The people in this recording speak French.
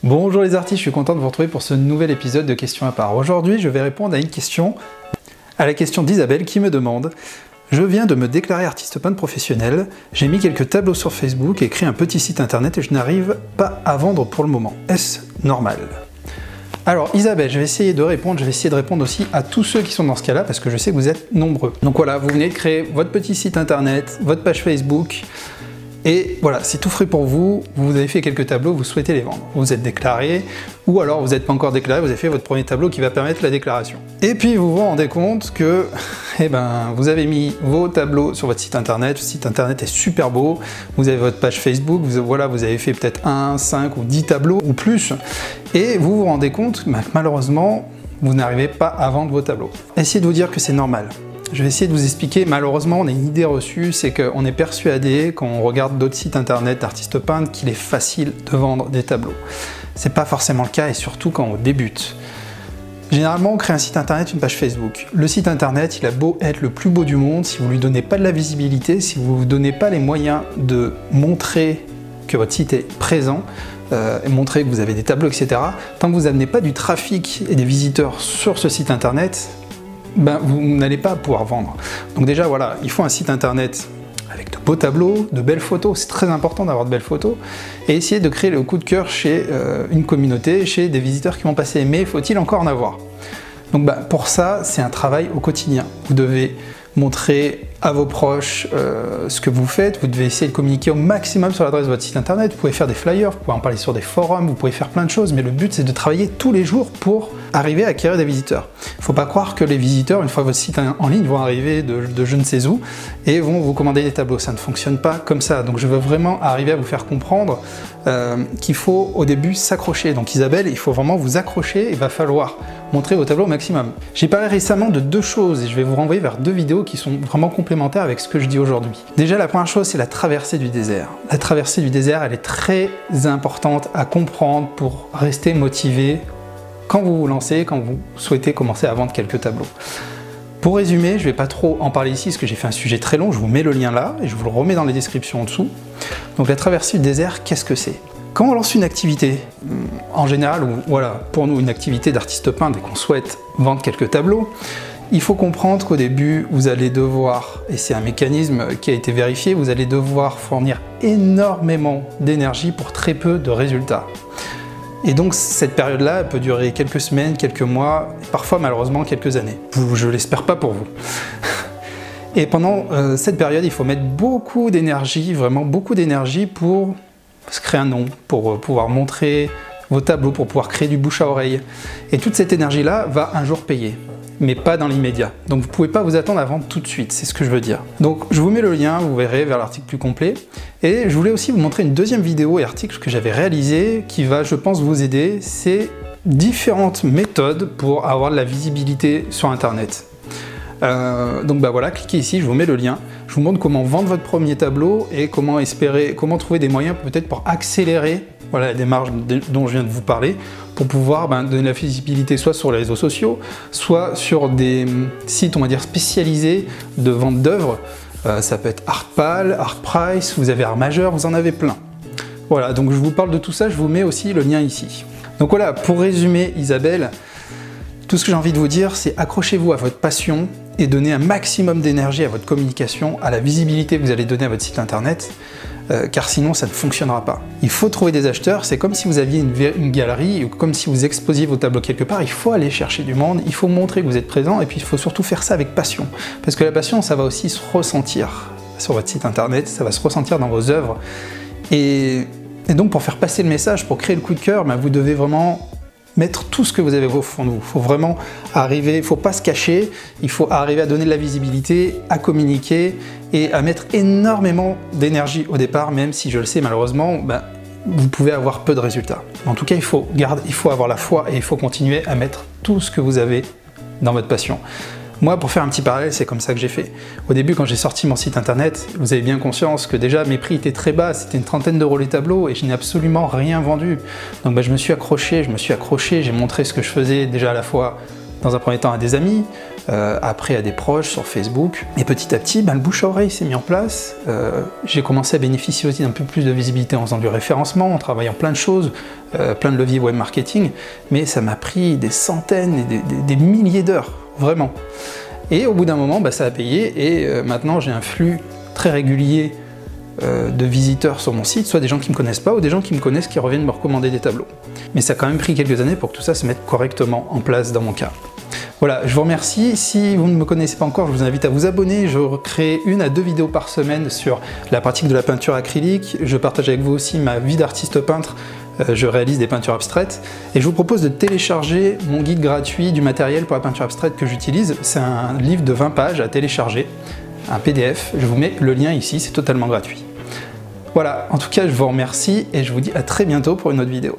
Bonjour les artistes, je suis content de vous retrouver pour ce nouvel épisode de Questions à part. Aujourd'hui, je vais répondre à la question d'Isabelle qui me demande « Je viens de me déclarer artiste peintre professionnel, j'ai mis quelques tableaux sur Facebook et créé un petit site internet et je n'arrive pas à vendre pour le moment. Est-ce normal ?» Alors Isabelle, je vais essayer de répondre aussi à tous ceux qui sont dans ce cas-là parce que je sais que vous êtes nombreux. Donc voilà, vous venez de créer votre petit site internet, votre page Facebook, et voilà, c'est tout frais pour vous, vous avez fait quelques tableaux, vous souhaitez les vendre. Vous êtes déclaré, ou alors vous n'êtes pas encore déclaré, vous avez fait votre premier tableau qui va permettre la déclaration. Et puis vous vous rendez compte que vous avez mis vos tableaux sur votre site internet, le site internet est super beau, vous avez votre page Facebook, vous avez fait peut-être 1, 5 ou 10 tableaux ou plus, et vous vous rendez compte que malheureusement, vous n'arrivez pas à vendre vos tableaux. Essayez de vous dire que c'est normal. Je vais essayer de vous expliquer, malheureusement on a une idée reçue, c'est qu'on est persuadé quand on regarde d'autres sites internet d'artistes peintres qu'il est facile de vendre des tableaux. C'est pas forcément le cas et surtout quand on débute. Généralement on crée un site internet, une page Facebook. Le site internet il a beau être le plus beau du monde, si vous lui donnez pas de la visibilité, si vous ne donnez pas les moyens de montrer que votre site est présent, et montrer que vous avez des tableaux, etc. Tant que vous n'amenez pas du trafic et des visiteurs sur ce site internet, vous n'allez pas pouvoir vendre. Donc déjà voilà, il faut un site internet avec de beaux tableaux, de belles photos, c'est très important d'avoir de belles photos, et essayer de créer le coup de cœur chez une communauté, chez des visiteurs qui vont passer. Mais faut-il encore en avoir? Donc pour ça, c'est un travail au quotidien. Vous devez montrer à vos proches ce que vous faites, vous devez essayer de communiquer au maximum sur l'adresse de votre site internet, vous pouvez faire des flyers, vous pouvez en parler sur des forums, vous pouvez faire plein de choses, mais le but c'est de travailler tous les jours pour arriver à acquérir des visiteurs. Il ne faut pas croire que les visiteurs, une fois votre site en ligne, vont arriver de je ne sais où et vont vous commander des tableaux. Ça ne fonctionne pas comme ça. Donc je veux vraiment arriver à vous faire comprendre qu'il faut au début s'accrocher. Donc Isabelle, il faut vraiment vous accrocher, il va falloir montrer vos tableaux au maximum. J'ai parlé récemment de deux choses et je vais vous renvoyer vers deux vidéos qui sont vraiment complémentaires avec ce que je dis aujourd'hui. Déjà, la première chose, c'est la traversée du désert. La traversée du désert, elle est très importante à comprendre pour rester motivé quand vous vous lancez, quand vous souhaitez commencer à vendre quelques tableaux. Pour résumer, je ne vais pas trop en parler ici parce que j'ai fait un sujet très long, je vous mets le lien là et je vous le remets dans les descriptions en dessous. Donc la traversée du désert, qu'est-ce que c'est? Quand on lance une activité, en général, ou voilà, pour nous une activité d'artiste peintre et qu'on souhaite vendre quelques tableaux, il faut comprendre qu'au début, vous allez devoir, et c'est un mécanisme qui a été vérifié, vous allez devoir fournir énormément d'énergie pour très peu de résultats. Et donc cette période-là peut durer quelques semaines, quelques mois, et parfois malheureusement quelques années. Je l'espère pas pour vous. Et pendant cette période, il faut mettre beaucoup d'énergie, vraiment beaucoup d'énergie pour se créer un nom, pour pouvoir montrer vos tableaux, pour pouvoir créer du bouche à oreille. Et toute cette énergie-là va un jour payer, mais pas dans l'immédiat. Donc vous ne pouvez pas vous attendre à vendre tout de suite, c'est ce que je veux dire. Donc je vous mets le lien, vous verrez, vers l'article plus complet. Et je voulais aussi vous montrer une deuxième vidéo et article que j'avais réalisé qui va, je pense, vous aider. C'est différentes méthodes pour avoir de la visibilité sur Internet. Donc voilà, cliquez ici, je vous mets le lien. Je vous montre comment vendre votre premier tableau et comment trouver des moyens peut-être pour accélérer la démarche dont je viens de vous parler, pour pouvoir donner de la visibilité soit sur les réseaux sociaux, soit sur des sites, on va dire, spécialisés de vente d'œuvres. Ça peut être Artpal, Artprice, vous avez Art Majeur, vous en avez plein. Voilà, donc je vous parle de tout ça, je vous mets aussi le lien ici. Donc voilà, pour résumer Isabelle, tout ce que j'ai envie de vous dire, c'est accrochez-vous à votre passion et donnez un maximum d'énergie à votre communication, à la visibilité que vous allez donner à votre site internet, car sinon ça ne fonctionnera pas. Il faut trouver des acheteurs, c'est comme si vous aviez une galerie, ou comme si vous exposiez vos tableaux quelque part, il faut aller chercher du monde, il faut montrer que vous êtes présent, et puis il faut surtout faire ça avec passion. Parce que la passion, ça va aussi se ressentir sur votre site internet, ça va se ressentir dans vos œuvres. Et donc pour faire passer le message, pour créer le coup de cœur, vous devez vraiment mettre tout ce que vous avez au fond de vous. Il faut vraiment arriver, il ne faut pas se cacher, il faut arriver à donner de la visibilité, à communiquer et à mettre énormément d'énergie au départ, même si je le sais malheureusement, vous pouvez avoir peu de résultats. En tout cas, il faut avoir la foi et il faut continuer à mettre tout ce que vous avez dans votre passion. Moi, pour faire un petit parallèle, c'est comme ça que j'ai fait. Au début, quand j'ai sorti mon site internet, vous avez bien conscience que déjà mes prix étaient très bas, c'était une trentaine d'euros les tableaux et je n'ai absolument rien vendu. Donc je me suis accroché, j'ai montré ce que je faisais déjà à la fois dans un premier temps à des amis, après à des proches sur Facebook, et petit à petit, le bouche à oreille s'est mis en place. J'ai commencé à bénéficier aussi d'un peu plus de visibilité en faisant du référencement, en travaillant plein de choses, plein de leviers web marketing, mais ça m'a pris des centaines et des milliers d'heures, vraiment. Et au bout d'un moment, ça a payé, et maintenant j'ai un flux très régulier de visiteurs sur mon site, soit des gens qui ne me connaissent pas ou des gens qui me connaissent qui reviennent me recommander des tableaux. Mais ça a quand même pris quelques années pour que tout ça se mette correctement en place dans mon cas. Voilà, je vous remercie. Si vous ne me connaissez pas encore, je vous invite à vous abonner. Je crée 1 à 2 vidéos par semaine sur la pratique de la peinture acrylique. Je partage avec vous aussi ma vie d'artiste peintre. Je réalise des peintures abstraites. Et je vous propose de télécharger mon guide gratuit du matériel pour la peinture abstraite que j'utilise. C'est un livre de 20 pages à télécharger, un PDF. Je vous mets le lien ici, c'est totalement gratuit. Voilà, en tout cas, je vous remercie et je vous dis à très bientôt pour une autre vidéo.